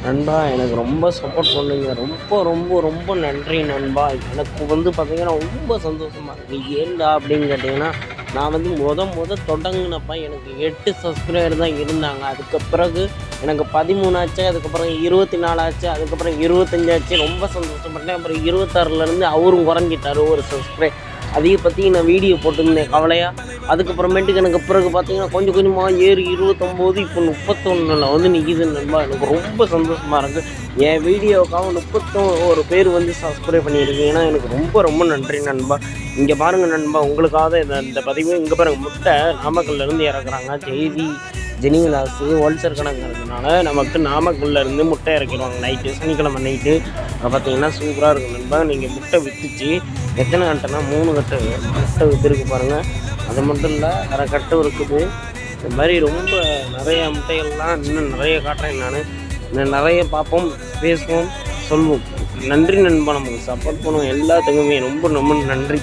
நண்பா எனக்கு ரொம்ப சப்போர்ட் பண்ணுங்க. ரொம்ப ரொம்ப ரொம்ப நன்றி நண்பா. எனக்கு பார்த்தீங்கன்னா ரொம்ப சந்தோஷமா இருக்கு. ஏன்டா அப்படின்னு கேட்டிங்கன்னா, நான் தொடங்குனப்ப எனக்கு 8 சப்ஸ்கிரைபர் தான் இருந்தாங்க. அதுக்கு பிறகு எனக்கு 13 ஆச்சு. அதுக்கப்புறம் 24 ஆச்சு. அதுக்கப்புறம் 25 ஆச்சு. ரொம்ப சந்தோஷப்பட்டேன். அப்புறம் 26லேருந்து அவரும் குறைஞ்சிட்டாரு ஒரு சப்ஸ்கிரைப். அதையும் பற்றி நான் வீடியோ போட்டிருந்தேன் கவலையாக. அதுக்கப்புறமேட்டுக்கு எனக்கு பிறகு பார்த்தீங்கன்னா கொஞ்சம் கொஞ்சமாக ஏறி 29 இப்போ 31ல் நிற்கிது நண்பா. எனக்கு ரொம்ப சந்தோஷமாக இருக்குது. என் வீடியோவுக்காக 31 பேர் சப்ஸ்கிரைப் பண்ணியிருக்கீங்கன்னா எனக்கு ரொம்ப ரொம்ப நன்றி நண்பா. இங்கே பாருங்கள் நண்பா, உங்களுக்காக இந்த பதிவு இங்கே பாருங்கள். முட்டை நாமக்கல்லேருந்து இறக்குறாங்க. செய்தி ஜெனிவிலாஸு ஹோல்சேல் கணக்குறதுனால நமக்கு நாமக்கல்லேருந்து முட்டை இறக்கிடுவாங்க நைட்டு, சனிக்கிழமை நைட்டு. பார்த்தீங்கன்னா சூப்பராக இருக்கும் நண்பா. நீங்கள் முட்டை விற்றுச்சு எத்தனை கட்டைனா 3 கட்டை முட்டை விற்றுருக்கு பாருங்கள். அது மட்டும் இல்லை, அரை கட்டை இருக்குது. இந்த மாதிரி ரொம்ப நிறைய முட்டைகள்லாம் இன்னும் நிறைய காட்டுறேன் நான். இன்னும் நிறைய பார்ப்போம், பேசுவோம், சொல்வோம். நன்றி நண்பா. நமக்கு சப்போர்ட் பண்ணுவோம் எல்லாத்துக்குமே ரொம்ப ரொம்ப நன்றி.